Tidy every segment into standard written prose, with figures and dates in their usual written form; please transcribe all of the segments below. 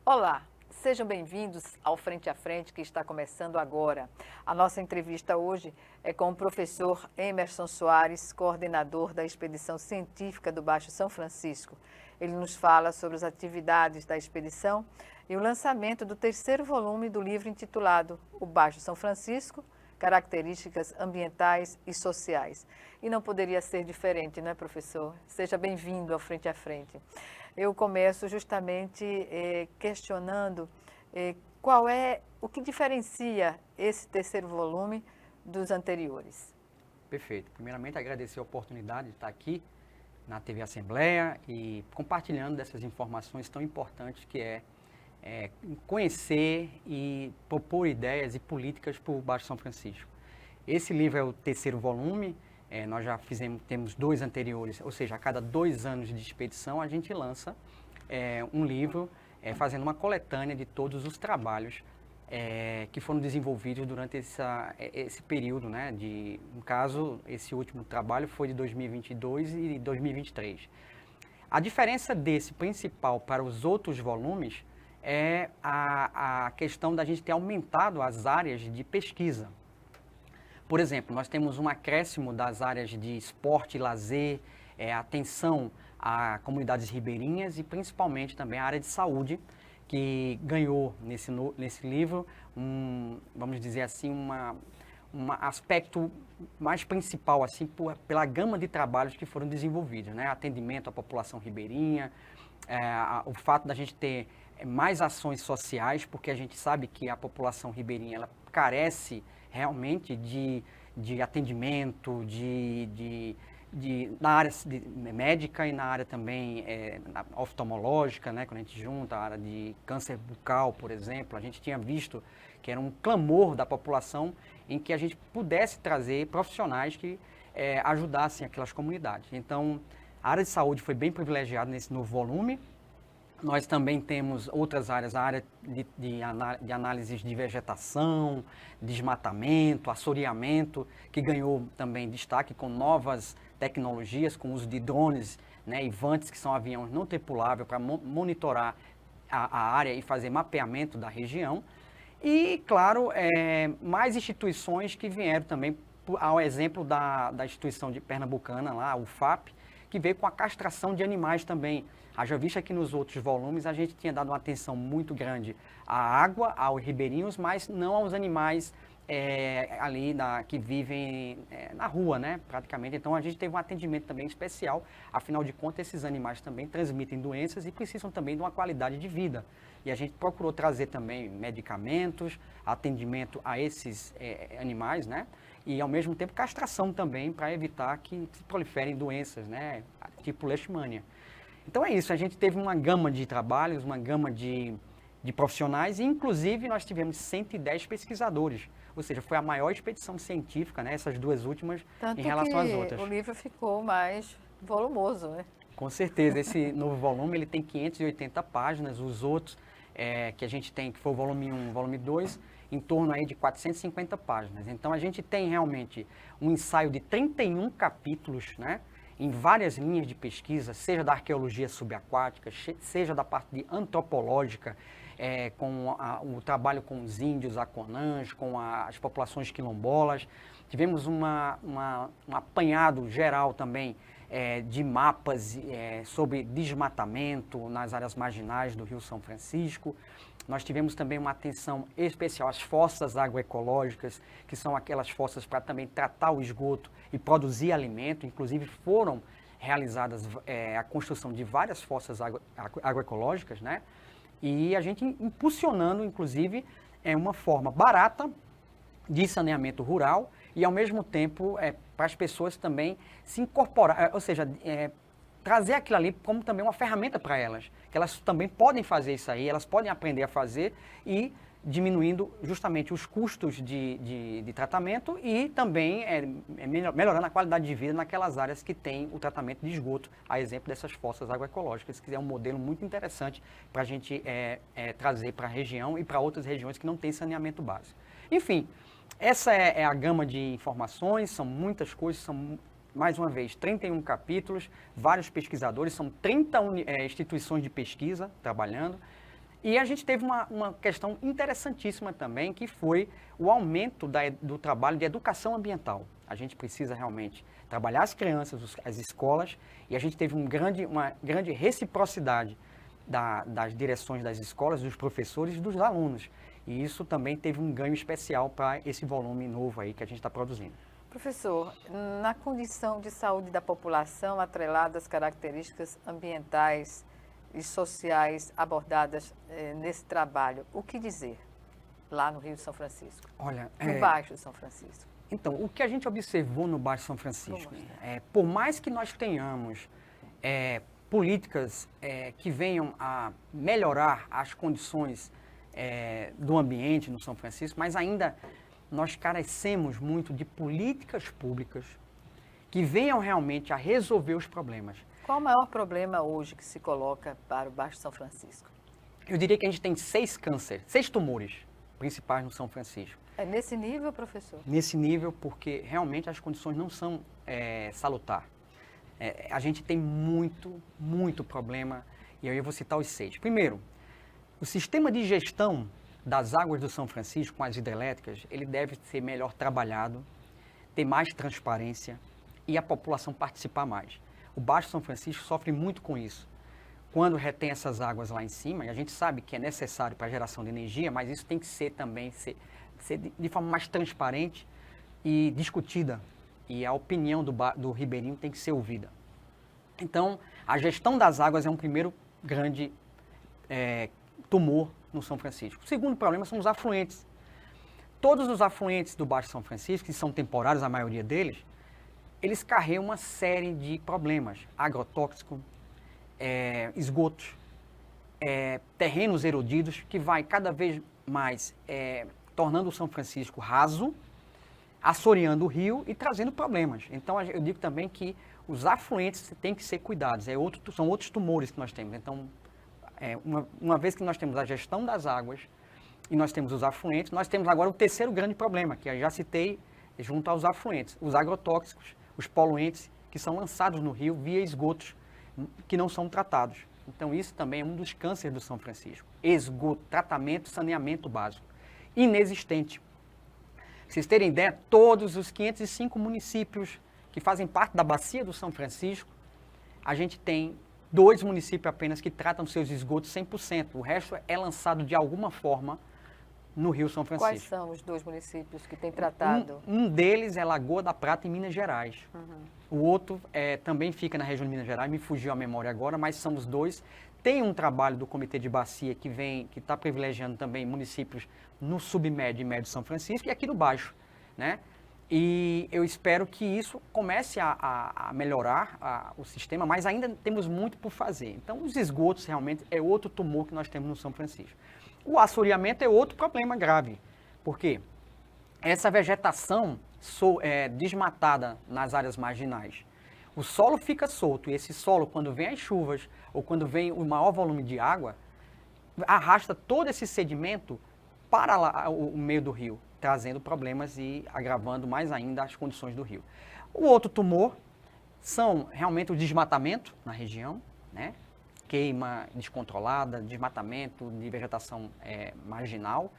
Olá, sejam bem-vindos ao Frente a Frente que está começando agora. A nossa entrevista hoje é com o professor Emerson Soares, coordenador da Expedição Científica do Baixo São Francisco. Ele nos fala sobre as atividades da expedição e o lançamento do terceiro volume do livro intitulado O Baixo São Francisco, Características Ambientais e Sociais. E não poderia ser diferente, não é, professor? Seja bem-vindo ao Frente a Frente. Eu começo justamente questionando o que diferencia esse terceiro volume dos anteriores. Perfeito. Primeiramente, agradecer a oportunidade de estar aqui na TV Assembleia e compartilhando dessas informações tão importantes que é conhecer e propor ideias e políticas para o Baixo São Francisco. Esse livro é o terceiro volume, nós já temos dois anteriores, ou seja, a cada 2 anos de expedição a gente lança um livro fazendo uma coletânea de todos os trabalhos que foram desenvolvidos durante esse período, né? No caso, esse último trabalho foi de 2022 e 2023. A diferença desse principal para os outros volumes é a questão da gente ter aumentado as áreas de pesquisa. Por exemplo, nós temos um acréscimo das áreas de esporte e lazer, atenção a comunidades ribeirinhas e principalmente também a área de saúde, que ganhou nesse livro, vamos dizer assim, um aspecto mais principal, assim, pela gama de trabalhos que foram desenvolvidos, né? Atendimento à população ribeirinha, o fato da gente ter mais ações sociais, porque a gente sabe que a população ribeirinha ela carece realmente de atendimento, na área médica e na área também oftalmológica, né? Quando a gente junta a área de câncer bucal, por exemplo, a gente tinha visto que era um clamor da população em que a gente pudesse trazer profissionais que ajudassem aquelas comunidades. Então, a área de saúde foi bem privilegiada nesse novo volume. Nós também temos outras áreas, a área de análises de vegetação, desmatamento, assoreamento, que ganhou também destaque com novas tecnologias, com o uso de drones, né, e vantes, que são aviões não tripuláveis, para monitorar a área e fazer mapeamento da região. E, claro, mais instituições que vieram também, ao exemplo da instituição de pernambucana, lá, o FAP, que veio com a castração de animais também. Haja vista que nos outros volumes a gente tinha dado uma atenção muito grande à água, aos ribeirinhos, mas não aos animais ali que vivem na rua, né, praticamente. Então a gente teve um atendimento também especial, afinal de contas esses animais também transmitem doenças e precisam também de uma qualidade de vida. E a gente procurou trazer também medicamentos, atendimento a esses animais, né, e ao mesmo tempo castração também para evitar que se proliferem doenças, né, tipo leishmania. Então é isso, a gente teve uma gama de trabalhos, uma gama de profissionais, e inclusive nós tivemos 110 pesquisadores, ou seja, foi a maior expedição científica, né, essas duas últimas, Tanto em relação às que outras. o livro ficou mais volumoso, né? Com certeza, esse novo volume ele tem 580 páginas, os outros que a gente tem, que foi o volume 1, volume 2, em torno aí de 450 páginas. Então a gente tem realmente um ensaio de 31 capítulos, né? Em várias linhas de pesquisa, seja da arqueologia subaquática, seja da parte de antropológica, com o trabalho com os índios, aconãs, com as populações quilombolas. Tivemos um apanhado geral também de mapas sobre desmatamento nas áreas marginais do Rio São Francisco. Nós tivemos também uma atenção especial às fossas agroecológicas, que são aquelas fossas para também tratar o esgoto e produzir alimento. Inclusive foram realizadas a construção de várias fossas agroecológicas, né? E a gente impulsionando, inclusive, uma forma barata de saneamento rural e, ao mesmo tempo, para as pessoas também se incorporar, ou seja, trazer aquilo ali como também uma ferramenta para elas, que elas também podem fazer isso aí, elas podem aprender a fazer e diminuindo justamente os custos de tratamento e também melhorando a qualidade de vida naquelas áreas que têm o tratamento de esgoto, a exemplo dessas fossas agroecológicas, que é um modelo muito interessante para a gente trazer para a região e para outras regiões que não têm saneamento básico. Enfim, essa é a gama de informações, são muitas coisas, são mais uma vez, 31 capítulos, vários pesquisadores, são 30 instituições de pesquisa trabalhando. E a gente teve uma questão interessantíssima também, que foi o aumento do trabalho de educação ambiental. A gente precisa realmente trabalhar as crianças, as escolas, e a gente teve uma grande reciprocidade das direções das escolas, dos professores e dos alunos. E isso também teve um ganho especial para esse volume novo aí que a gente está produzindo. Professor, na condição de saúde da população atrelada às características ambientais e sociais abordadas nesse trabalho, o que dizer lá no Rio de São Francisco? Olha, no Baixo São Francisco. Então, o que a gente observou no Baixo São Francisco, por mais que nós tenhamos políticas que venham a melhorar as condições do ambiente no São Francisco, mas ainda nós carecemos muito de políticas públicas que venham realmente a resolver os problemas. Qual o maior problema hoje que se coloca para o Baixo São Francisco? Eu diria que a gente tem 6 tumores principais no São Francisco. É nesse nível, professor? Nesse nível, porque realmente as condições não são salutares. A gente tem muito problema, e aí eu vou citar os 6. Primeiro, o sistema de gestão das águas do São Francisco, com as hidrelétricas, ele deve ser melhor trabalhado, ter mais transparência e a população participar mais. O Baixo São Francisco sofre muito com isso. Quando retém essas águas lá em cima, e a gente sabe que é necessário para a geração de energia, mas isso tem que ser também ser de forma mais transparente e discutida. E a opinião do ribeirinho tem que ser ouvida. Então, a gestão das águas é um primeiro grande tumor no São Francisco. O segundo problema são os afluentes. Todos os afluentes do Baixo São Francisco, que são temporários, a maioria deles, eles carregam uma série de problemas. Agrotóxico, esgotos, terrenos erodidos, que vai cada vez mais tornando o São Francisco raso, assoreando o rio e trazendo problemas. Então, eu digo também que os afluentes têm que ser cuidados. São outros tumores que nós temos. Então, uma vez que nós temos a gestão das águas e nós temos os afluentes, nós temos agora o terceiro grande problema, que eu já citei junto aos afluentes, os agrotóxicos, os poluentes que são lançados no rio via esgotos que não são tratados. Então, isso também é um dos cânceres do São Francisco. Esgoto, tratamento, saneamento básico. Inexistente. Pra vocês terem ideia, todos os 505 municípios que fazem parte da bacia do São Francisco, a gente tem 2 municípios apenas que tratam seus esgotos 100%. O resto é lançado de alguma forma no Rio São Francisco. Quais são os 2 municípios que têm tratado? Um deles é Lagoa da Prata, em Minas Gerais. O outro também fica na região de Minas Gerais, me fugiu a memória agora, mas são os 2. Tem um trabalho do Comitê de Bacia que está privilegiando também municípios no submédio e médio São Francisco e aqui no Baixo, né? E eu espero que isso comece a melhorar o sistema, mas ainda temos muito por fazer. Então, os esgotos realmente é outro tumor que nós temos no São Francisco. O assoreamento é outro problema grave, porque essa vegetação desmatada nas áreas marginais, o solo fica solto, e esse solo, quando vem as chuvas ou quando vem o maior volume de água, arrasta todo esse sedimento para lá, o meio do rio, trazendo problemas e agravando mais ainda as condições do rio. O outro tumor são realmente o desmatamento na região, né? Queima descontrolada, desmatamento de vegetação marginal.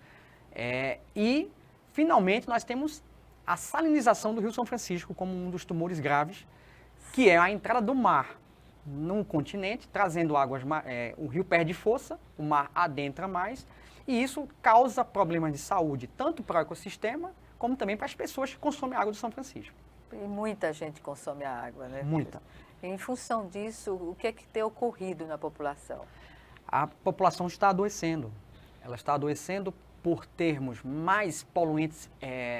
E, finalmente, nós temos a salinização do Rio São Francisco como um dos tumores graves, que é a entrada do mar num continente, trazendo águas, o rio perde força, o mar adentra mais, e isso causa problemas de saúde, tanto para o ecossistema, como também para as pessoas que consomem a água do São Francisco. E muita gente consome a água, né? Muita. Em função disso, o que é que tem ocorrido na população? A população está adoecendo. Ela está adoecendo por termos mais poluentes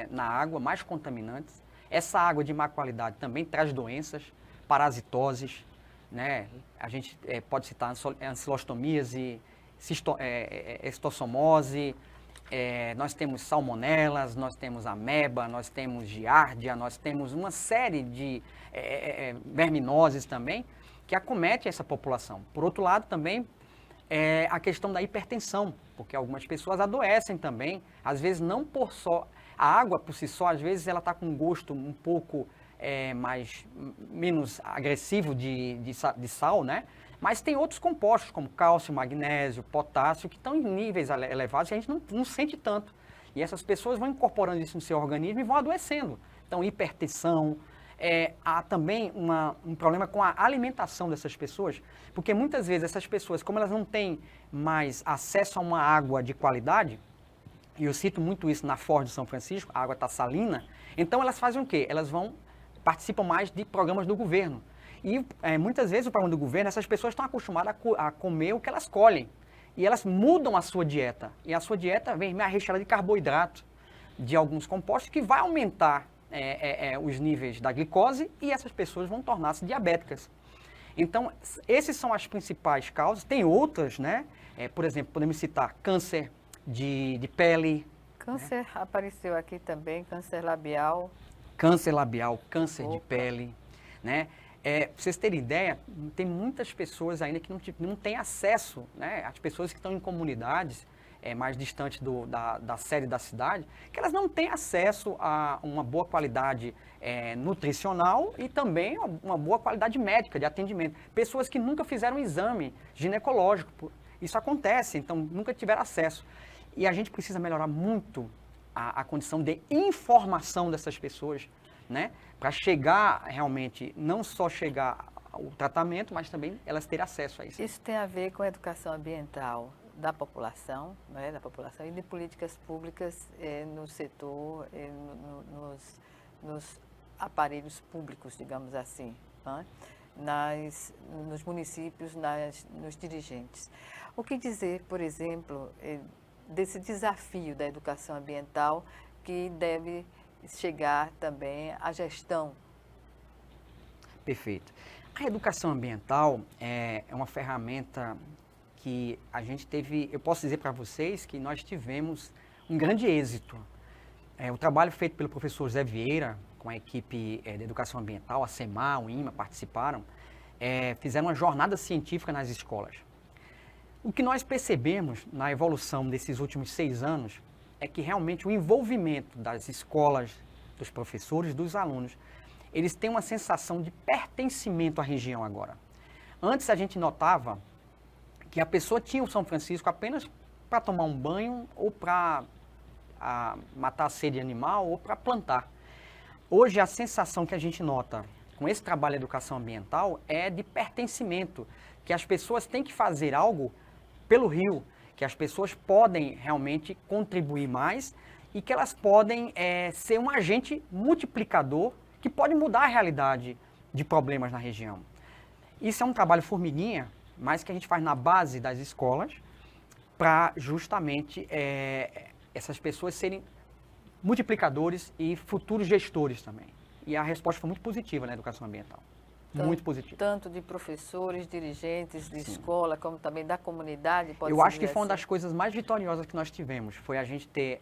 na água, mais contaminantes. Essa água de má qualidade também traz doenças, parasitoses, né? A gente pode citar ancilostomíase, estossomose, nós temos salmonelas, nós temos ameba, nós temos giardia, nós temos uma série de verminoses também que acomete essa população. Por outro lado, também a questão da hipertensão, porque algumas pessoas adoecem também, às vezes não por só, a água por si só, às vezes ela está com um gosto um pouco menos agressivo de sal, né? Mas tem outros compostos, como cálcio, magnésio, potássio, que estão em níveis elevados e a gente não sente tanto. E essas pessoas vão incorporando isso no seu organismo e vão adoecendo. Então, hipertensão. Há também um problema com a alimentação dessas pessoas, porque muitas vezes essas pessoas, como elas não têm mais acesso a uma água de qualidade, e eu cito muito isso na Ford de São Francisco, a água está salina, então elas fazem o quê? Elas participam mais de programas do governo. E muitas vezes o programa do governo, essas pessoas estão acostumadas a comer o que elas colhem. E elas mudam a sua dieta. E a sua dieta vem recheada de carboidrato, de alguns compostos, que vai aumentar os níveis da glicose e essas pessoas vão tornar-se diabéticas. Então, essas são as principais causas. Tem outras, né? Por exemplo, podemos citar câncer de pele. Câncer, né? Apareceu aqui também, câncer labial. Câncer labial, câncer de pele, né? Para vocês terem ideia, tem muitas pessoas ainda que não têm acesso, né? As pessoas que estão em comunidades mais distantes da sede da cidade, que elas não têm acesso a uma boa qualidade nutricional e também uma boa qualidade médica de atendimento. Pessoas que nunca fizeram um exame ginecológico, isso acontece, então nunca tiveram acesso. E a gente precisa melhorar muito a condição de informação dessas pessoas, né? Para chegar realmente, não só chegar ao tratamento, mas também elas terem acesso a isso. Isso tem a ver com a educação ambiental da população, né, e de políticas públicas no setor, nos aparelhos públicos, digamos assim, né? Nos municípios, nos dirigentes. O que dizer, por exemplo, desse desafio da educação ambiental que deve chegar também à gestão? Perfeito. A educação ambiental é uma ferramenta que a gente teve, eu posso dizer para vocês que nós tivemos um grande êxito. O trabalho feito pelo professor Zé Vieira, com a equipe de educação ambiental, a SEMAR, o IMA, participaram, fizeram uma jornada científica nas escolas. O que nós percebemos na evolução desses últimos 6 anos é que realmente o envolvimento das escolas, dos professores, dos alunos, eles têm uma sensação de pertencimento à região agora. Antes a gente notava que a pessoa tinha o São Francisco apenas para tomar um banho ou para matar a sede animal ou para plantar. Hoje a sensação que a gente nota com esse trabalho de educação ambiental é de pertencimento, que as pessoas têm que fazer algo pelo rio, que as pessoas podem realmente contribuir mais e que elas podem ser um agente multiplicador que pode mudar a realidade de problemas na região. Isso é um trabalho formiguinha, mas que a gente faz na base das escolas para justamente essas pessoas serem multiplicadores e futuros gestores também. E a resposta foi muito positiva na educação ambiental. Muito positiva. Tanto de professores, dirigentes de escola, como também da comunidade. Eu acho que foi uma das coisas mais vitoriosas que nós tivemos, foi a gente ter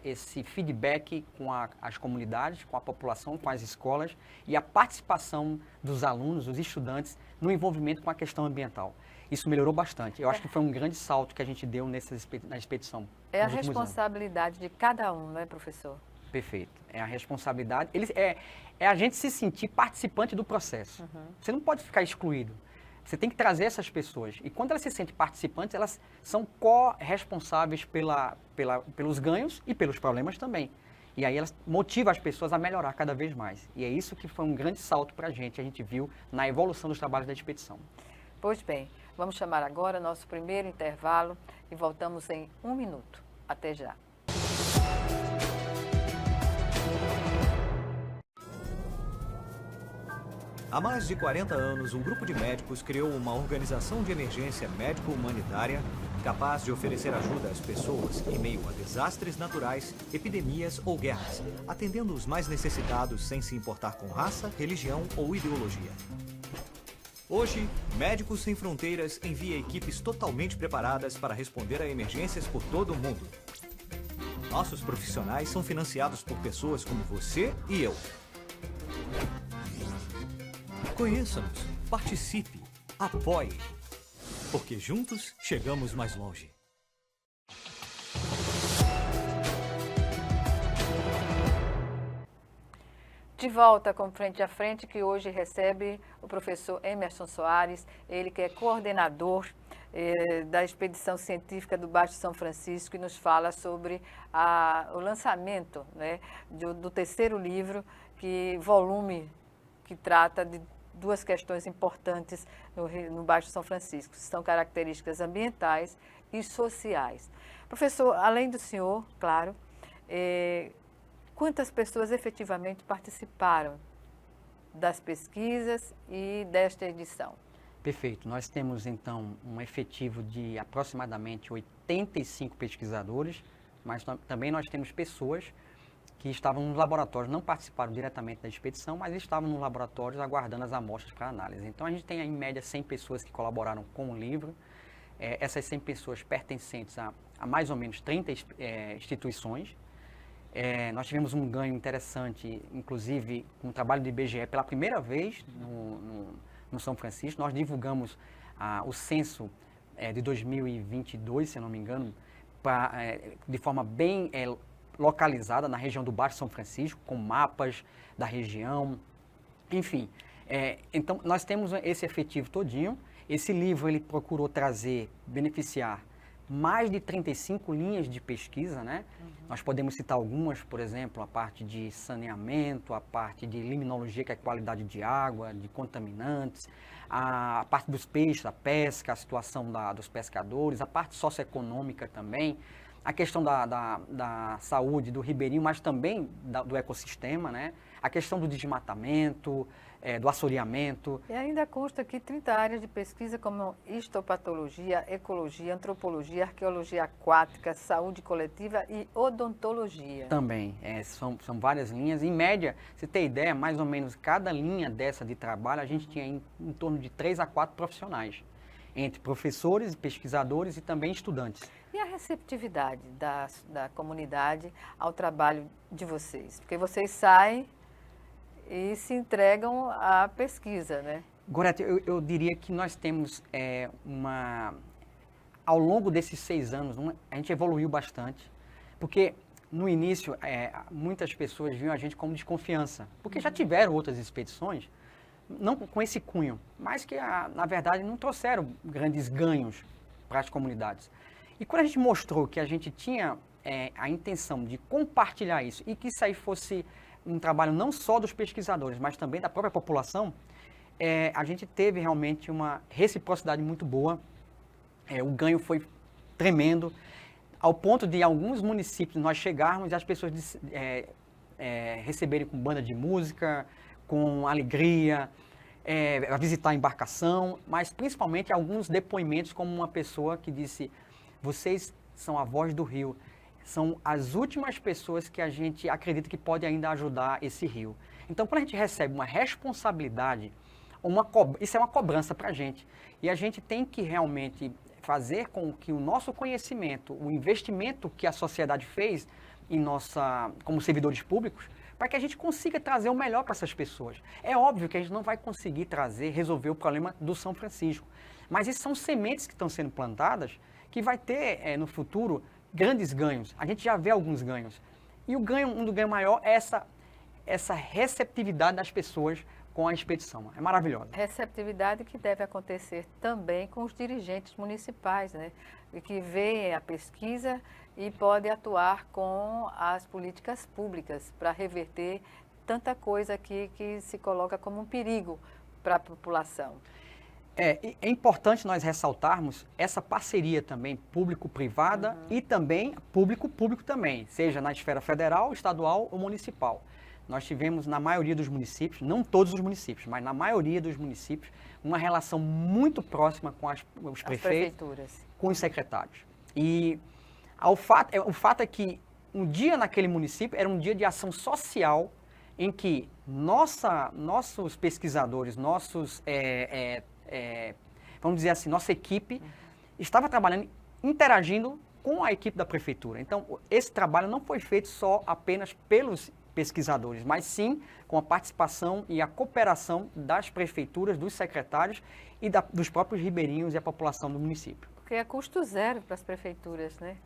esse feedback com as comunidades, com a população, com as escolas e a participação dos alunos, dos estudantes, no envolvimento com a questão ambiental. Isso melhorou bastante. Eu acho que foi um grande salto que a gente deu na expedição. É a responsabilidade de cada um, não é, professor? Perfeito. É a responsabilidade. É a gente se sentir participante do processo. Uhum. Você não pode ficar excluído. Você tem que trazer essas pessoas. E quando elas se sentem participantes, elas são corresponsáveis pelos ganhos e pelos problemas também. E aí elas motivam as pessoas a melhorar cada vez mais. E é isso que foi um grande salto para a gente viu na evolução dos trabalhos da expedição. Pois bem, vamos chamar agora nosso primeiro intervalo e voltamos em 1 minuto. Até já. Há mais de 40 anos, um grupo de médicos criou uma organização de emergência médico-humanitária capaz de oferecer ajuda às pessoas em meio a desastres naturais, epidemias ou guerras, atendendo os mais necessitados sem se importar com raça, religião ou ideologia. Hoje, Médicos Sem Fronteiras envia equipes totalmente preparadas para responder a emergências por todo o mundo. Nossos profissionais são financiados por pessoas como você e eu. Conheça-nos, participe, apoie, porque juntos chegamos mais longe. De volta com Frente a Frente, que hoje recebe o professor Emerson Soares, ele que é coordenador da expedição científica do Baixo São Francisco e nos fala sobre o lançamento, né, do terceiro livro, volume que trata de duas questões importantes no Baixo São Francisco, que são características ambientais e sociais. Professor, além do senhor, claro, quantas pessoas efetivamente participaram das pesquisas e desta edição? Perfeito. Nós temos, então, um efetivo de aproximadamente 85 pesquisadores, mas também nós temos pessoas que estavam nos laboratórios, não participaram diretamente da expedição, mas estavam nos laboratórios aguardando as amostras para análise. Então, a gente tem, em média, 100 pessoas que colaboraram com o livro. Essas 100 pessoas pertencentes a mais ou menos 30 instituições. Nós tivemos um ganho interessante, inclusive, com o trabalho do IBGE pela primeira vez no São Francisco. Nós divulgamos o censo de 2022, se eu não me engano, de forma bem localizada na região do Baixo São Francisco, com mapas da região, enfim. Então, nós temos esse efetivo todinho. Esse livro ele procurou beneficiar mais de 35 linhas de pesquisa, né? Uhum. Nós podemos citar algumas, por exemplo, a parte de saneamento, a parte de limnologia, que é a qualidade de água, de contaminantes, a parte dos peixes, a pesca, a situação dos pescadores, a parte socioeconômica também, a questão da saúde do ribeirinho, mas também do ecossistema, né? A questão do desmatamento, do assoreamento. E ainda consta aqui 30 áreas de pesquisa como histopatologia, ecologia, antropologia, arqueologia aquática, saúde coletiva e odontologia. Também, são várias linhas. Em média, se ter ideia, mais ou menos cada linha dessa de trabalho, a gente tinha em torno de 3 a 4 profissionais, entre professores, pesquisadores e também estudantes. E a receptividade da comunidade ao trabalho de vocês? Porque vocês saem e se entregam à pesquisa, né? Gorete, eu diria que nós temos ao longo desses 6 anos, a gente evoluiu bastante, porque no início muitas pessoas viam a gente como desconfiança, porque já tiveram outras expedições, não com esse cunho, mas que na verdade não trouxeram grandes ganhos para as comunidades. E quando a gente mostrou que a gente tinha a intenção de compartilhar isso e que isso aí fosse um trabalho não só dos pesquisadores, mas também da própria população, a gente teve realmente uma reciprocidade muito boa. O ganho foi tremendo, ao ponto de alguns municípios nós chegarmos e as pessoas receberem com banda de música, com alegria, a visitar a embarcação, mas principalmente alguns depoimentos, como uma pessoa que disse: vocês são a voz do rio. São as últimas pessoas que a gente acredita que pode ainda ajudar esse rio. Então, quando a gente recebe uma responsabilidade, isso é uma cobrança para a gente. E a gente tem que realmente fazer com que o nosso conhecimento, o investimento que a sociedade fez como servidores públicos, para que a gente consiga trazer o melhor para essas pessoas. É óbvio que a gente não vai conseguir resolver o problema do São Francisco. Mas essas são sementes que estão sendo plantadas, que vai ter no futuro grandes ganhos. A gente já vê alguns ganhos. E um do ganho maior é essa receptividade das pessoas com a expedição. É maravilhosa. Receptividade que deve acontecer também com os dirigentes municipais, né? Que veem a pesquisa e podem atuar com as políticas públicas para reverter tanta coisa aqui que se coloca como um perigo para a população. É importante nós ressaltarmos essa parceria também público-privada e também público-público também, seja na esfera federal, estadual ou municipal. Nós tivemos na maioria dos municípios, não todos os municípios, mas na maioria dos municípios, uma relação muito próxima com os prefeitos, com os secretários. E o fato é que um dia naquele município era um dia de ação social em que nossos pesquisadores, vamos dizer assim, nossa equipe estava trabalhando, interagindo com a equipe da prefeitura. Então, esse trabalho não foi feito apenas pelos pesquisadores, mas sim com a participação e a cooperação das prefeituras, dos secretários e dos próprios ribeirinhos e a população do município. Porque é custo zero para as prefeituras, né?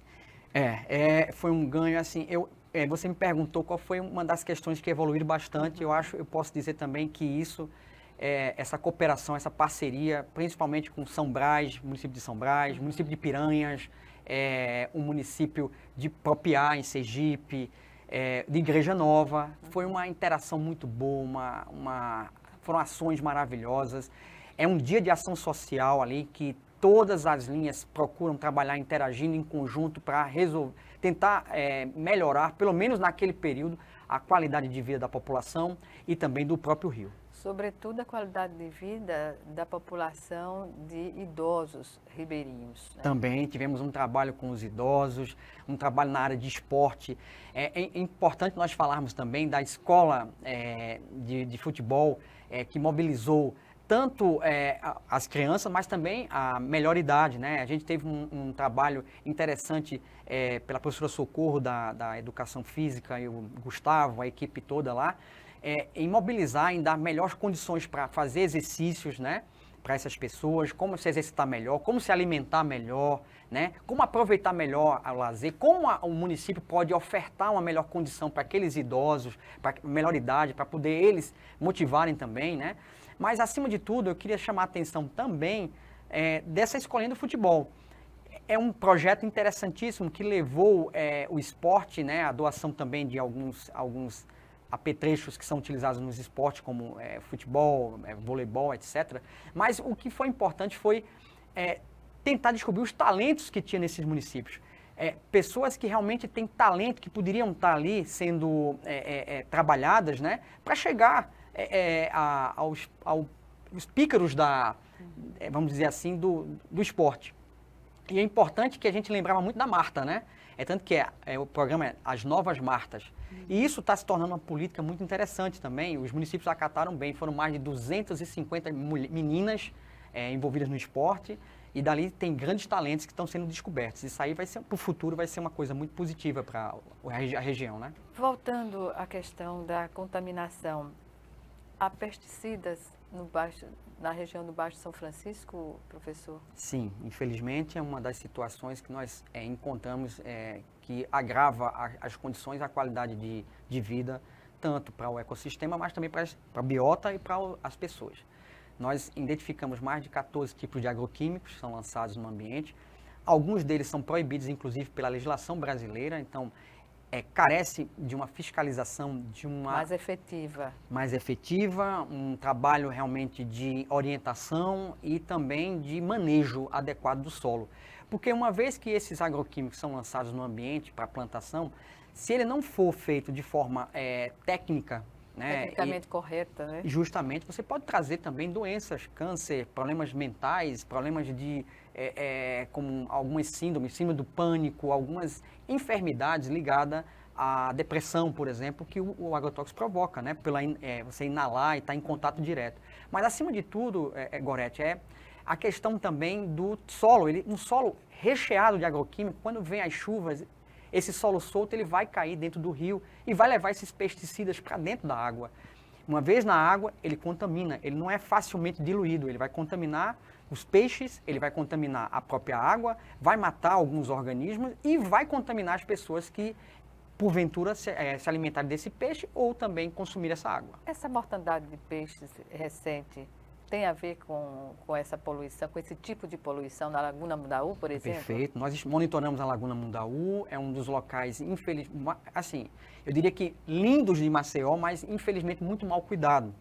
Foi um ganho, assim, você me perguntou qual foi uma das questões que evoluíram bastante. Eu posso dizer também que essa cooperação, essa parceria, principalmente com São Brás, município de São Brás, município de Piranhas, o município de Propiá, em Sergipe, de Igreja Nova, foi uma interação muito boa, foram ações maravilhosas. É um dia de ação social ali que todas as linhas procuram trabalhar interagindo em conjunto para tentar melhorar, pelo menos naquele período, a qualidade de vida da população e também do próprio rio. Sobretudo a qualidade de vida da população de idosos ribeirinhos. Né? Também tivemos um trabalho com os idosos, um trabalho na área de esporte. É importante nós falarmos também da escola de futebol que mobilizou tanto as crianças, mas também a melhor idade, né? A gente teve um trabalho interessante pela professora Socorro da Educação Física e o Gustavo, a equipe toda lá, em mobilizar, em dar melhores condições para fazer exercícios, né? Para essas pessoas, como se exercitar melhor, como se alimentar melhor, né? Como aproveitar melhor o lazer, como o município pode ofertar uma melhor condição para aqueles idosos, para melhor idade, para poder eles motivarem também, né? Mas, acima de tudo, eu queria chamar a atenção também dessa escolinha do futebol. É um projeto interessantíssimo que levou o esporte, né, a doação também de alguns apetrechos que são utilizados nos esportes, como futebol, voleibol, etc. Mas o que foi importante foi tentar descobrir os talentos que tinha nesses municípios. Pessoas que realmente têm talento, que poderiam estar ali sendo trabalhadas, né, para chegar aos pícaros vamos dizer assim, do esporte. E é importante que a gente lembrava muito da Marta, né? Tanto que o programa é As Novas Martas. E isso está se tornando uma política muito interessante também. Os municípios acataram bem, foram mais de 250 meninas envolvidas no esporte. E dali tem grandes talentos que estão sendo descobertos. Isso aí, para o futuro, vai ser uma coisa muito positiva para a região, né? Voltando à questão da contaminação, há pesticidas na região do Baixo São Francisco, professor? Sim, infelizmente é uma das situações que nós encontramos que agrava as condições, a qualidade de vida, tanto para o ecossistema, mas também para a biota e para as pessoas. Nós identificamos mais de 14 tipos de agroquímicos que são lançados no ambiente. Alguns deles são proibidos, inclusive, pela legislação brasileira, então carece de uma fiscalização mais efetiva, um trabalho realmente de orientação e também de manejo adequado do solo. Porque uma vez que esses agroquímicos são lançados no ambiente para plantação, se ele não for feito de forma técnica, né, tecnicamente correta, né? Justamente, você pode trazer também doenças, câncer, problemas mentais, problemas como algumas síndromes, síndrome do pânico, algumas enfermidades ligadas à depressão, por exemplo, que o agrotóxico provoca, né? Você inalar e estar em contato direto. Mas, acima de tudo, Gorete, a questão também do solo. Um solo recheado de agroquímico, quando vem as chuvas, esse solo solto ele vai cair dentro do rio e vai levar esses pesticidas para dentro da água. Uma vez na água, ele contamina, ele não é facilmente diluído, ele vai contaminar os peixes, ele vai contaminar a própria água, vai matar alguns organismos e vai contaminar as pessoas que, porventura, se alimentarem desse peixe ou também consumir essa água. Essa mortandade de peixes recente tem a ver com essa poluição, com esse tipo de poluição na Laguna Mundaú, por exemplo? Perfeito. Nós monitoramos a Laguna Mundaú, é um dos locais, assim, eu diria que lindos de Maceió, mas infelizmente muito mal cuidado.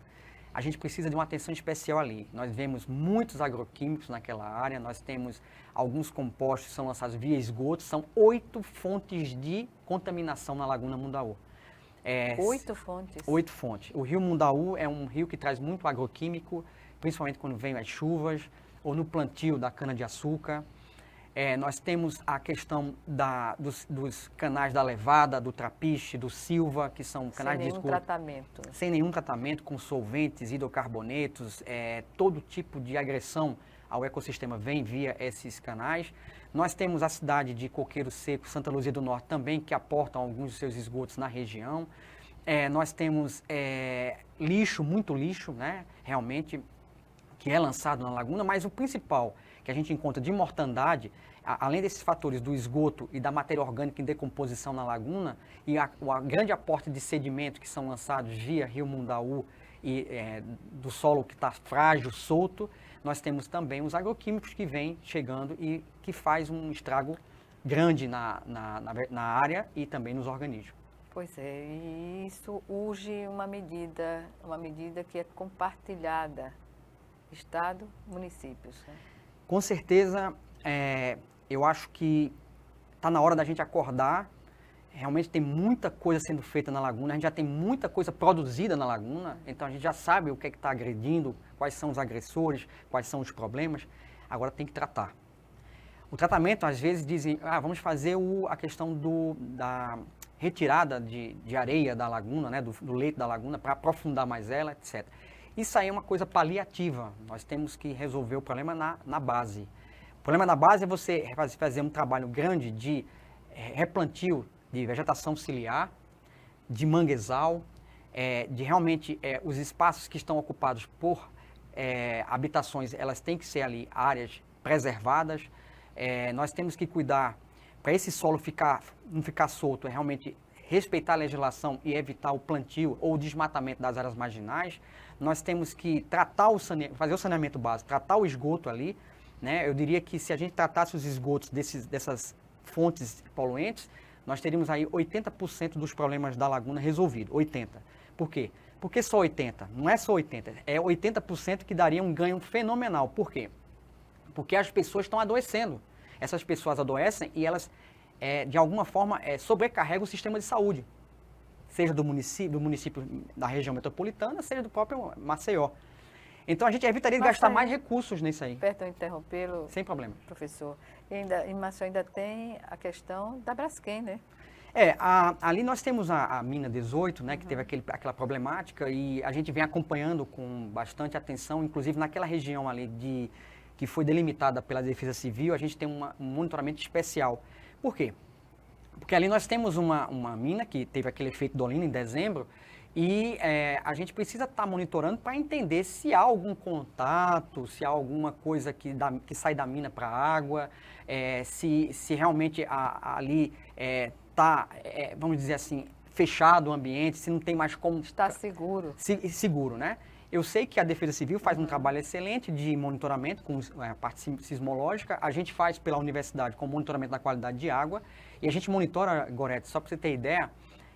A gente precisa de uma atenção especial ali. Nós vemos muitos agroquímicos naquela área, nós temos alguns compostos que são lançados via esgoto, são 8 fontes de contaminação na Laguna Mundaú. 8 fontes? 8 fontes. O rio Mundaú é um rio que traz muito agroquímico, principalmente quando vem as chuvas, ou no plantio da cana-de-açúcar. Nós temos a questão dos canais da Levada, do Trapiche, do Silva, que são canais de esgoto. Sem nenhum tratamento, com solventes, hidrocarbonetos, todo tipo de agressão ao ecossistema vem via esses canais. Nós temos a cidade de Coqueiro Seco, Santa Luzia do Norte também, que aportam alguns dos seus esgotos na região. Nós temos lixo, muito lixo, né? Realmente que é lançado na laguna, mas o principal que a gente encontra de mortandade, além desses fatores do esgoto e da matéria orgânica em decomposição na laguna, e o grande aporte de sedimento que são lançados via Rio Mundaú e do solo que está frágil, solto, nós temos também os agroquímicos que vêm chegando e que faz um estrago grande na área e também nos organismos. Pois é, e isso urge uma medida que é compartilhada, Estado, municípios, né? Com certeza, eu acho que está na hora da gente acordar. Realmente tem muita coisa sendo feita na laguna, a gente já tem muita coisa produzida na laguna, então a gente já sabe o que é que está agredindo, quais são os agressores, quais são os problemas, agora tem que tratar. O tratamento, às vezes, dizem, vamos fazer a questão da retirada de areia da laguna, né, do leito da laguna, para aprofundar mais ela, etc. Isso aí é uma coisa paliativa, nós temos que resolver o problema na base. O problema na base é você fazer um trabalho grande de replantio de vegetação ciliar, de manguezal, de realmente os espaços que estão ocupados por habitações, elas têm que ser ali áreas preservadas. Nós temos que cuidar, para esse solo não ficar solto, realmente respeitar a legislação e evitar o plantio ou o desmatamento das áreas marginais. Nós temos que fazer o saneamento básico, tratar o esgoto ali, né? Eu diria que se a gente tratasse os esgotos dessas fontes poluentes, nós teríamos aí 80% dos problemas da laguna resolvidos, 80%. Por quê? Por que só 80%? Não é só 80%, é 80% que daria um ganho fenomenal. Por quê? Porque as pessoas estão adoecendo. Essas pessoas adoecem e elas, de alguma forma, sobrecarregam o sistema de saúde, seja do município da região metropolitana, seja do próprio Maceió. Então, a gente evitaria de gastar mais recursos nisso aí. Perdão interrompê-lo. Sem problema. Professor. E em Maceió ainda tem a questão da Braskem, né? Ali nós temos a mina 18, né, que teve aquela problemática e a gente vem acompanhando com bastante atenção, inclusive naquela região ali que foi delimitada pela Defesa Civil, a gente tem um monitoramento especial. Por quê? Porque ali nós temos uma mina que teve aquele efeito Dolina em dezembro e a gente precisa estar monitorando para entender se há algum contato, se há alguma coisa que sai da mina para a água, se realmente ali está, vamos dizer assim, fechado o ambiente, se não tem mais como... Está seguro. Seguro, né? Eu sei que a Defesa Civil faz um trabalho excelente de monitoramento com a parte sismológica. A gente faz pela universidade com monitoramento da qualidade de água. E a gente monitora, Gorete, só para você ter ideia,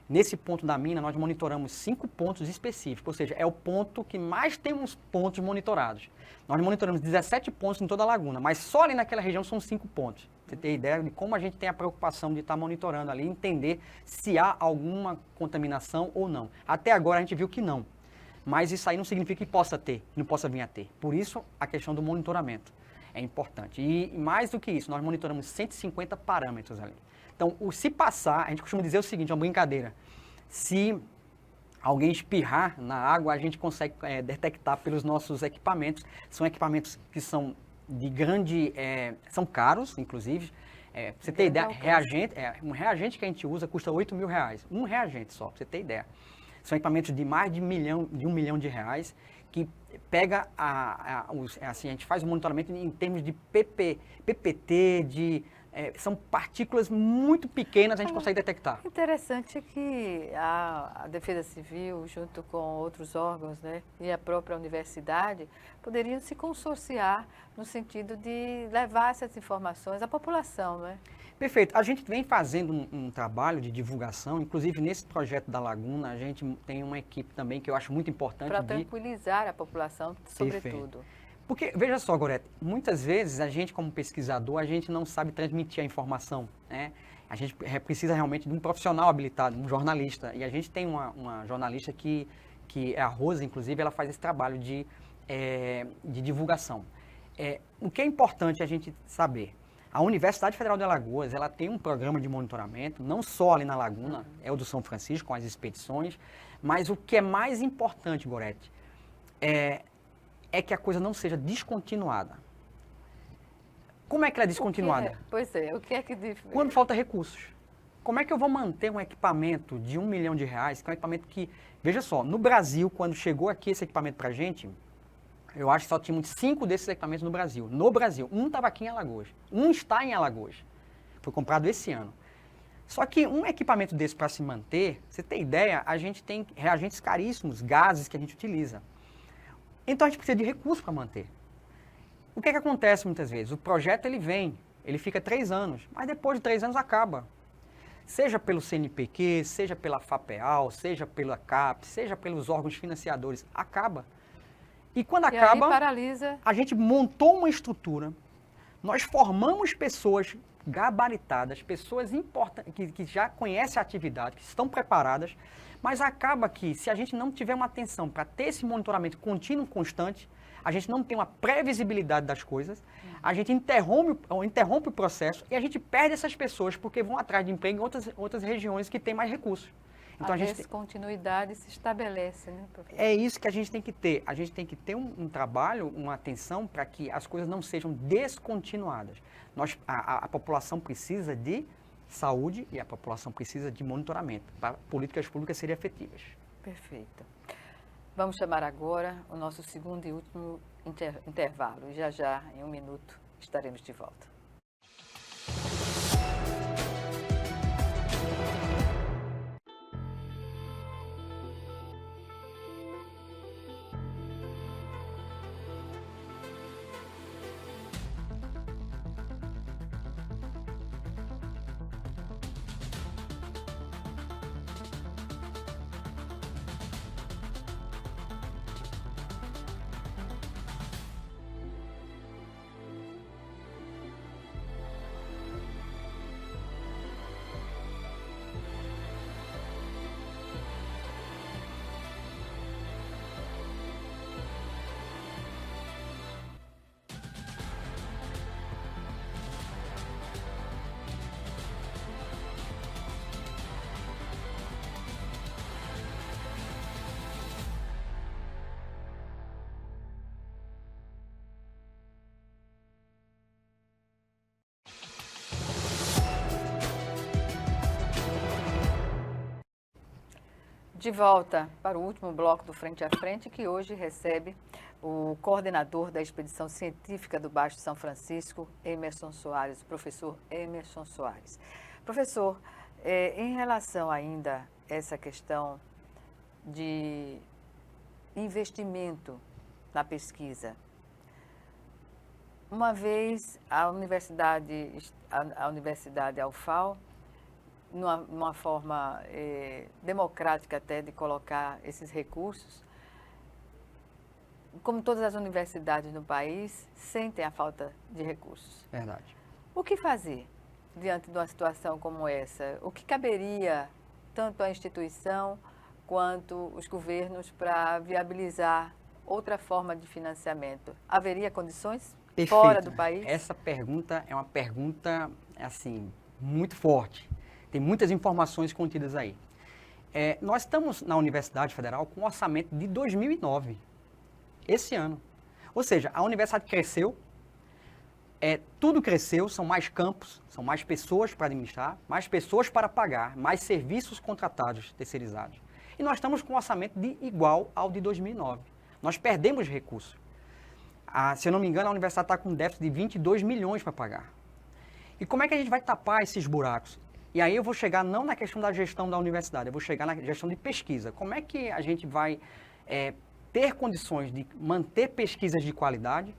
nesse ponto da mina nós monitoramos 5 pontos específicos. Ou seja, é o ponto que mais temos pontos monitorados. Nós monitoramos 17 pontos em toda a laguna, mas só ali naquela região são 5 pontos. Você ter ideia de como a gente tem a preocupação de estar monitorando ali, entender se há alguma contaminação ou não. Até agora a gente viu que não. Mas isso aí não significa que possa ter, não possa vir a ter. Por isso, a questão do monitoramento é importante. E mais do que isso, nós monitoramos 150 parâmetros ali. Então, se passar, a gente costuma dizer o seguinte, é uma brincadeira. Se alguém espirrar na água, a gente consegue detectar pelos nossos equipamentos. São equipamentos que são de grande... são caros, inclusive. Pra você ter ideia, um reagente que a gente usa custa R$8.000. Um reagente só, pra você ter ideia. São equipamentos de mais de R$1 milhão que pega a gente faz o monitoramento em termos de PPT, são partículas muito pequenas, a gente consegue detectar. Interessante que a Defesa Civil, junto com outros órgãos, né, e a própria universidade, poderiam se consorciar no sentido de levar essas informações à população, né? Perfeito. A gente vem fazendo um trabalho de divulgação, inclusive nesse projeto da Laguna, a gente tem uma equipe também que eu acho muito importante. Para tranquilizar a população, sobretudo. Perfeito. Porque, veja só, Gorete, muitas vezes a gente como pesquisador, a gente não sabe transmitir a informação, né? A gente precisa realmente de um profissional habilitado, um jornalista. E a gente tem uma jornalista que é a Rosa, inclusive, ela faz esse trabalho de divulgação. O que é importante a gente saber? A Universidade Federal de Alagoas, ela tem um programa de monitoramento, não só ali na Laguna, é o do São Francisco, com as expedições, mas o que é mais importante, Gorete, é que a coisa não seja descontinuada. Como é que ela é descontinuada? Pois é, o que é que... Quando falta recursos. Como é que eu vou manter um equipamento de R$1 milhão, que é um equipamento que... Veja só, no Brasil, quando chegou aqui esse equipamento para a gente Eu acho que só tínhamos 5 desses equipamentos no Brasil. No Brasil. Um estava aqui em Alagoas. Um está em Alagoas. Foi comprado esse ano. Só que um equipamento desse para se manter, você tem ideia, a gente tem reagentes caríssimos, gases que a gente utiliza. Então a gente precisa de recursos para manter. O que acontece muitas vezes? O projeto ele vem, ele fica 3 anos, mas depois de 3 anos acaba. Seja pelo CNPq, seja pela FAPEAL, seja pela CAPES, seja pelos órgãos financiadores, acaba. E quando acaba, aí paralisa. A gente montou uma estrutura, nós formamos pessoas gabaritadas, pessoas importantes, que já conhecem a atividade, que estão preparadas, mas acaba que, se a gente não tiver uma atenção para ter esse monitoramento contínuo, constante, a gente não tem uma previsibilidade das coisas, a gente interrompe o processo e a gente perde essas pessoas porque vão atrás de emprego em outras regiões que têm mais recursos. Então, a descontinuidade se estabelece, né, professor? É isso que a gente tem que ter. A gente tem que ter um trabalho, uma atenção para que as coisas não sejam descontinuadas. A população precisa de saúde e a população precisa de monitoramento para políticas públicas serem efetivas. Perfeito. Vamos chamar agora o nosso segundo e último intervalo. E já, em 1 minuto, estaremos de volta. De volta para o último bloco do Frente a Frente, que hoje recebe o coordenador da Expedição Científica do Baixo São Francisco, Emerson Soares, o professor Emerson Soares. Professor, em relação ainda a essa questão de investimento na pesquisa, uma vez a Universidade AUFAL, numa forma democrática até de colocar esses recursos, como todas as universidades no país, sentem a falta de recursos. Verdade. O que fazer diante de uma situação como essa? O que caberia tanto à instituição quanto os governos para viabilizar outra forma de financiamento? Haveria condições fora do país? Essa pergunta é uma pergunta, assim, muito forte. Tem muitas informações contidas aí. Nós estamos na Universidade Federal com um orçamento de 2009, esse ano. Ou seja, a universidade cresceu, tudo cresceu, são mais campos, são mais pessoas para administrar, mais pessoas para pagar, mais serviços contratados, terceirizados. E nós estamos com um orçamento igual ao de 2009. Nós perdemos recursos. Se eu não me engano, a universidade está com um déficit de 22 milhões para pagar. E como é que a gente vai tapar esses buracos? E aí eu vou chegar não na questão da gestão da universidade, eu vou chegar na gestão de pesquisa. Como é que a gente vai ter condições de manter pesquisas de qualidade,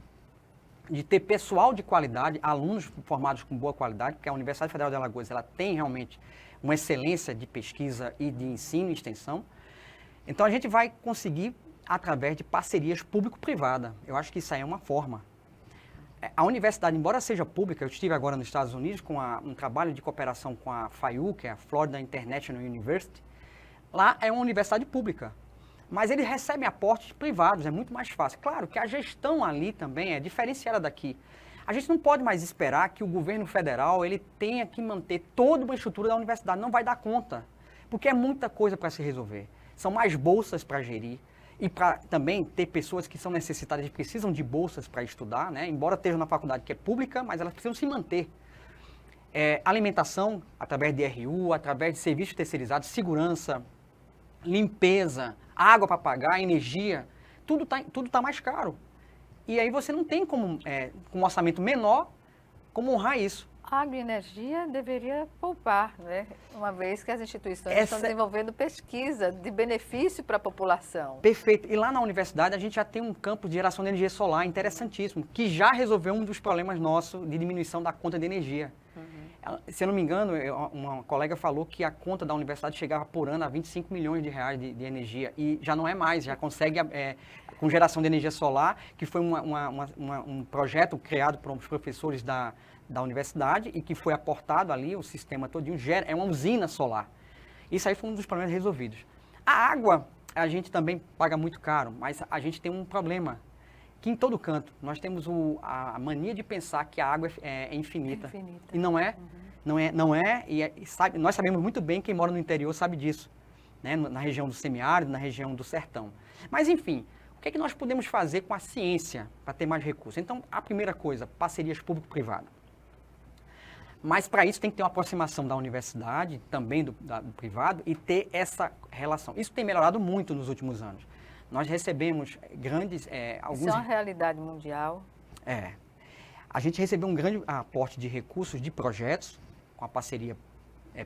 de ter pessoal de qualidade, alunos formados com boa qualidade, porque a Universidade Federal de Alagoas ela tem realmente uma excelência de pesquisa e de ensino e extensão. Então a gente vai conseguir através de parcerias público-privada. Eu acho que isso aí é uma forma. A universidade, embora seja pública, eu estive agora nos Estados Unidos com um trabalho de cooperação com a FIU, que é a Florida International University. Lá é uma universidade pública, mas eles recebem aportes privados, é muito mais fácil. Claro que a gestão ali também é diferenciada daqui. A gente não pode mais esperar que o governo federal ele tenha que manter toda uma estrutura da universidade, não vai dar conta, porque é muita coisa para se resolver. São mais bolsas para gerir. E para também ter pessoas que são necessitadas e precisam de bolsas para estudar, né? Embora estejam na faculdade que é pública, mas elas precisam se manter. Alimentação, através de RU, através de serviços terceirizados, segurança, limpeza, água para pagar, energia, tudo tá mais caro. E aí você não tem como, com um orçamento menor, como honrar isso. A agroenergia deveria poupar, né? Uma vez que as instituições estão desenvolvendo pesquisa de benefício para a população. Perfeito. E lá na universidade a gente já tem um campo de geração de energia solar interessantíssimo, que já resolveu um dos problemas nossos de diminuição da conta de energia. Se eu não me engano, uma colega falou que a conta da universidade chegava por ano a 25 milhões de reais de energia. E já não é mais, já consegue, com geração de energia solar, que foi um projeto criado por uns professores da universidade e que foi aportado ali, o sistema todinho, é uma usina solar. Isso aí foi um dos problemas resolvidos. A água, a gente também paga muito caro, mas a gente tem um problema, que em todo canto nós temos a mania de pensar que a água é infinita. E não é, nós sabemos muito bem, quem mora no interior sabe disso, né? Na região do semiárido, na região do sertão. Mas enfim, o que é que nós podemos fazer com a ciência para ter mais recursos? Então, a primeira coisa, parcerias público-privadas. Mas para isso tem que ter uma aproximação da universidade, também do privado, e ter essa relação. Isso tem melhorado muito nos últimos anos. Nós recebemos grandes... Isso é uma realidade mundial. A gente recebeu um grande aporte de recursos, de projetos, com a parceria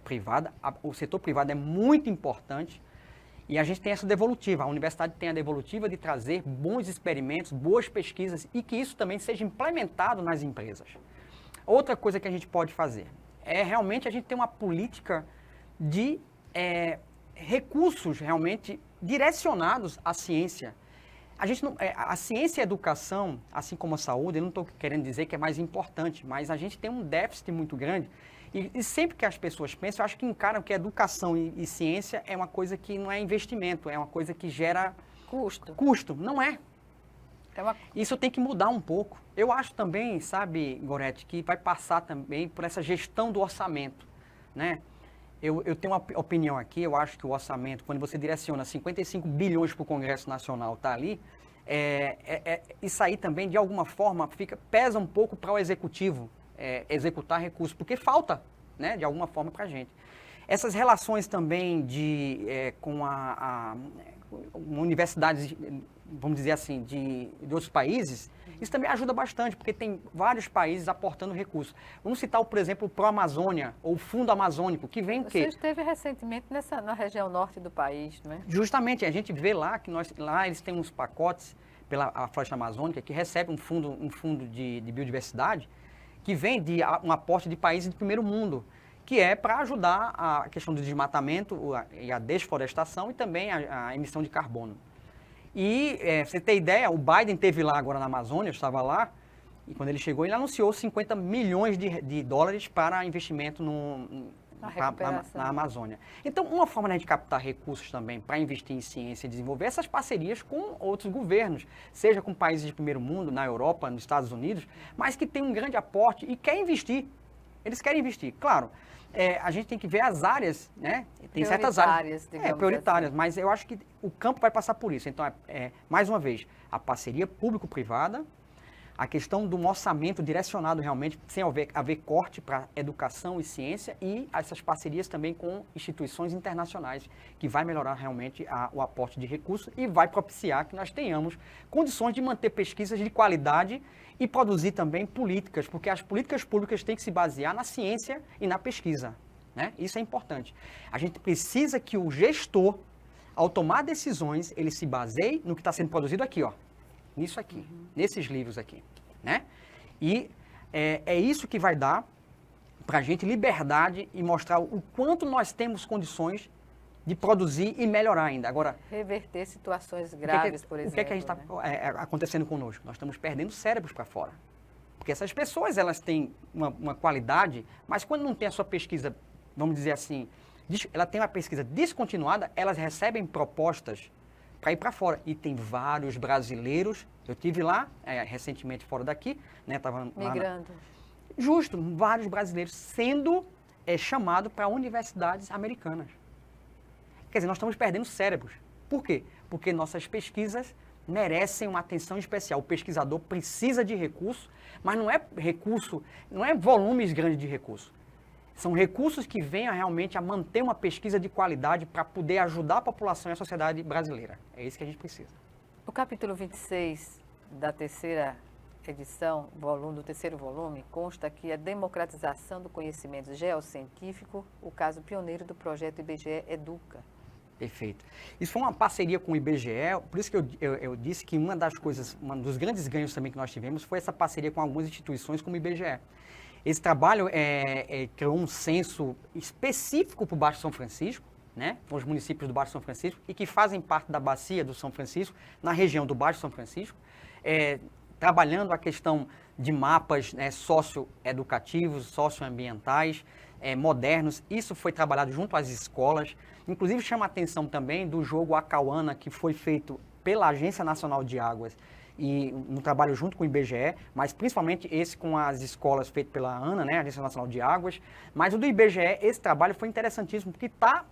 privada. O setor privado é muito importante. E a gente tem essa devolutiva. A universidade tem a devolutiva de trazer bons experimentos, boas pesquisas, e que isso também seja implementado nas empresas. Outra coisa que a gente pode fazer é realmente a gente ter uma política de recursos realmente direcionados à ciência. A ciência e a educação, assim como a saúde, eu não estou querendo dizer que é mais importante, mas a gente tem um déficit muito grande. E sempre que as pessoas pensam, eu acho que encaram que educação e ciência é uma coisa que não é investimento, é uma coisa que gera custo. Não é. Isso tem que mudar um pouco. Eu acho também, sabe, Gorete, que vai passar também por essa gestão do orçamento, né? Eu tenho uma opinião aqui, eu acho que o orçamento, quando você direciona 55 bilhões para o Congresso Nacional, está ali, isso aí também, de alguma forma, pesa um pouco para o Executivo executar recursos, porque falta, né, de alguma forma, para a gente. Essas relações também com universidades, vamos dizer assim, de outros países, isso também ajuda bastante, porque tem vários países aportando recursos. Vamos citar, por exemplo, o Pro-Amazônia, ou o Fundo Amazônico, que vem o quê? Você esteve recentemente na região norte do país, não é? Justamente, a gente vê lá que lá eles têm uns pacotes pela Floresta Amazônica, que recebe um fundo de biodiversidade, que vem de um aporte de países de primeiro mundo, que é para ajudar a questão do desmatamento e a desflorestação e também a emissão de carbono. E, você ter ideia, o Biden esteve lá agora na Amazônia, eu estava lá, e quando ele chegou, ele anunciou 50 milhões de dólares para investimento na Amazônia. Então, uma forma de a gente captar recursos também para investir em ciência e desenvolver essas parcerias com outros governos, seja com países de primeiro mundo, na Europa, nos Estados Unidos, mas que tem um grande aporte e quer investir. Eles querem investir. Claro, a gente tem que ver as áreas, né? Tem certas áreas prioritárias, assim. Mas eu acho que o campo vai passar por isso. Então, mais uma vez, a parceria público-privada, a questão de um orçamento direcionado realmente, sem haver corte para educação e ciência, e essas parcerias também com instituições internacionais, que vai melhorar realmente o aporte de recursos e vai propiciar que nós tenhamos condições de manter pesquisas de qualidade e produzir também políticas, porque as políticas públicas têm que se basear na ciência e na pesquisa, né? Isso é importante. A gente precisa que o gestor, ao tomar decisões, ele se baseie no que está sendo produzido aqui, ó. Nisso aqui, nesses livros aqui, né? E é isso que vai dar para a gente liberdade e mostrar o quanto nós temos condições de produzir e melhorar ainda. Agora, reverter situações graves, por exemplo. O que é que a gente está acontecendo conosco? Nós estamos perdendo cérebros para fora. Porque essas pessoas, elas têm uma qualidade, mas quando não tem a sua pesquisa, vamos dizer assim, ela tem uma pesquisa descontinuada, elas recebem propostas para ir para fora. E tem vários brasileiros, eu estive lá recentemente fora daqui, né? Tava migrando. Justo, vários brasileiros sendo chamados para universidades americanas. Quer dizer, nós estamos perdendo cérebros. Por quê? Porque nossas pesquisas merecem uma atenção especial. O pesquisador precisa de recursos, mas não é volumes grandes de recursos. São recursos que venham realmente a manter uma pesquisa de qualidade para poder ajudar a população e a sociedade brasileira. É isso que a gente precisa. O capítulo 26 da terceira edição, do terceiro volume, consta que a democratização do conhecimento geocientífico, o caso pioneiro do projeto IBGE Educa. Perfeito. Isso foi uma parceria com o IBGE, por isso que eu disse que uma dos grandes ganhos também que nós tivemos foi essa parceria com algumas instituições como o IBGE. Esse trabalho criou um censo específico para o Baixo São Francisco, né, com os municípios do Baixo São Francisco e que fazem parte da bacia do São Francisco, na região do Baixo São Francisco, trabalhando a questão de mapas, né, socioeducativos, socioambientais, modernos. Isso foi trabalhado junto às escolas. Inclusive, chama a atenção também do jogo Acauana, que foi feito pela Agência Nacional de Águas e um trabalho junto com o IBGE, mas principalmente esse com as escolas feito pela ANA, né, Agência Nacional de Águas. Mas o do IBGE, esse trabalho foi interessantíssimo, porque está,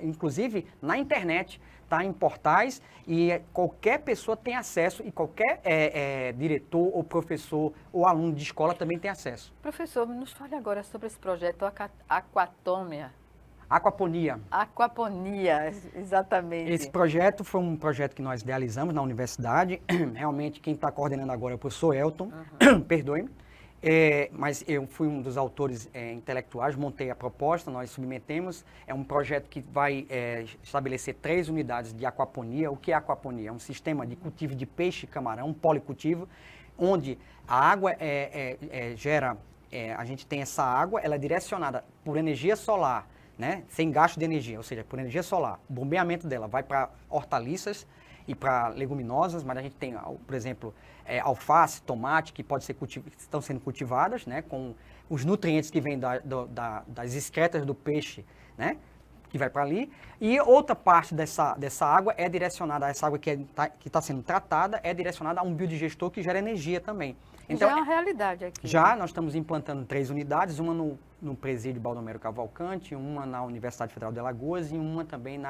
inclusive, na internet, está em portais e qualquer pessoa tem acesso e qualquer diretor ou professor ou aluno de escola também tem acesso. Professor, nos fale agora sobre esse projeto Aquatômia. Aquaponia. Aquaponia, exatamente. Esse projeto foi um projeto que nós idealizamos na universidade. Realmente, quem está coordenando agora é o professor Elton, perdoe-me. Mas eu fui um dos autores intelectuais, montei a proposta, nós submetemos. É um projeto que vai estabelecer 3 unidades de aquaponia. O que é aquaponia? É um sistema de cultivo de peixe e camarão, um policultivo, onde a água a gente tem essa água, ela é direcionada por energia solar, né, sem gasto de energia, ou seja, por energia solar. O bombeamento dela vai para hortaliças e para leguminosas, mas a gente tem, por exemplo, alface, tomate, que estão sendo cultivadas, né, com os nutrientes que vêm das excretas do peixe, né, que vai para ali. E outra parte dessa água é direcionada, essa água que está sendo tratada, é direcionada a um biodigestor que gera energia também. Então, já é uma realidade aqui. Já, nós estamos implantando 3 unidades, uma no presídio Baldomero Cavalcante, uma na Universidade Federal de Alagoas e uma também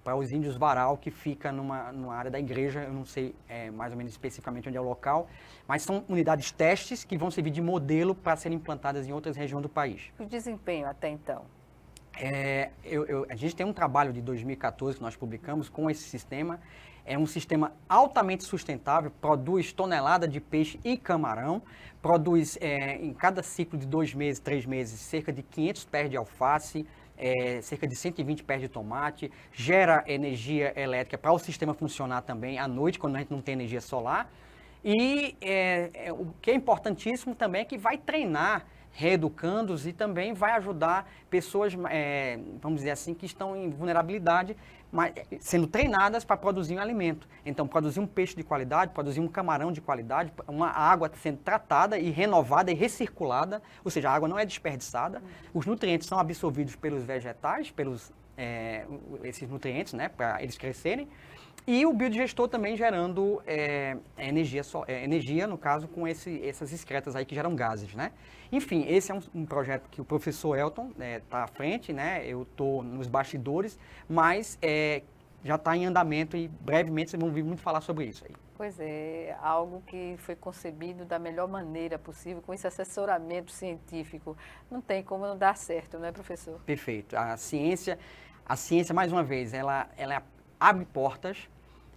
para os índios Varal, que fica numa área da igreja, eu não sei mais ou menos especificamente onde é o local, mas são unidades testes que vão servir de modelo para serem implantadas em outras regiões do país. O desempenho até então? A gente tem um trabalho de 2014 que nós publicamos com esse sistema. É um sistema altamente sustentável, produz tonelada de peixe e camarão, produz em cada ciclo de 2 meses, 3 meses, cerca de 500 pés de alface, cerca de 120 pés de tomate, gera energia elétrica para o sistema funcionar também à noite, quando a gente não tem energia solar. E o que é importantíssimo também é que vai treinar reeducandos e também vai ajudar pessoas, vamos dizer assim, que estão em vulnerabilidade, mas sendo treinadas para produzir um alimento. Então, produzir um peixe de qualidade, produzir um camarão de qualidade, uma água sendo tratada e renovada e recirculada, ou seja, a água não é desperdiçada, os nutrientes são absorvidos pelos vegetais, esses nutrientes, né, para eles crescerem, e o biodigestor também gerando energia, no caso, com essas excretas aí que geram gases, né? Enfim, esse é um projeto que o professor Elton está à frente, né? Eu estou nos bastidores, mas já está em andamento e brevemente vocês vão ouvir muito falar sobre isso aí. Pois é, algo que foi concebido da melhor maneira possível, com esse assessoramento científico. Não tem como não dar certo, não é, professor? Perfeito. A ciência, mais uma vez, ela abre portas,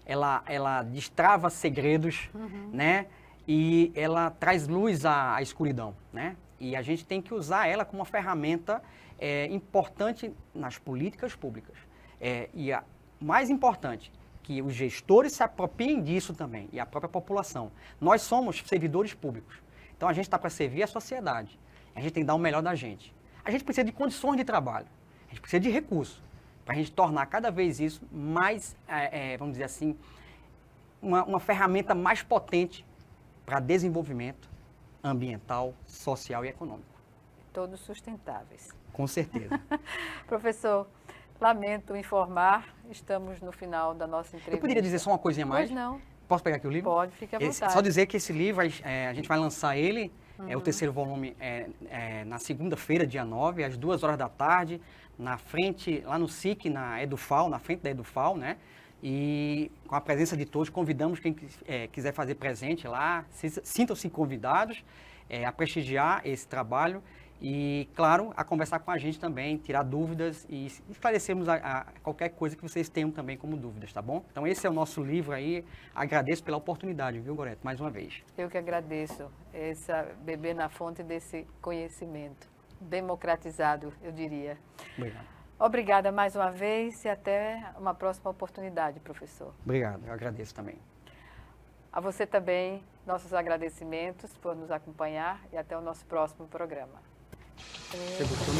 ela destrava segredos, né? E ela traz luz à escuridão, né? E a gente tem que usar ela como uma ferramenta importante nas políticas públicas. E a mais importante, que os gestores se apropriem disso também, e a própria população. Nós somos servidores públicos, então a gente está para servir a sociedade. A gente tem que dar o melhor da gente. A gente precisa de condições de trabalho, a gente precisa de recursos, para a gente tornar cada vez isso mais, vamos dizer assim, uma ferramenta mais potente para desenvolvimento ambiental, social e econômico. Todos sustentáveis. Com certeza. Professor, lamento informar, estamos no final da nossa entrevista. Eu poderia dizer só uma coisinha mais? Pois não. Posso pegar aqui o livro? Pode, fique à vontade. Só dizer que esse livro, a gente vai lançar ele, o terceiro volume, na segunda-feira, dia 9, às 2h da tarde, na frente, lá no SIC, na Edufal, na frente da Edufal, né? E com a presença de todos, convidamos quem quiser fazer presente lá, sintam-se convidados a prestigiar esse trabalho E, claro, a conversar com a gente também, tirar dúvidas e esclarecermos a qualquer coisa que vocês tenham também como dúvidas, tá bom? Então, esse é o nosso livro aí. Agradeço pela oportunidade, viu, Goreto? Mais uma vez. Eu que agradeço. Beber na fonte desse conhecimento. Democratizado, eu diria. Obrigado. Obrigada mais uma vez e até uma próxima oportunidade, professor. Obrigado, eu agradeço também. A você também, nossos agradecimentos por nos acompanhar e até o nosso próximo programa. Você gostou?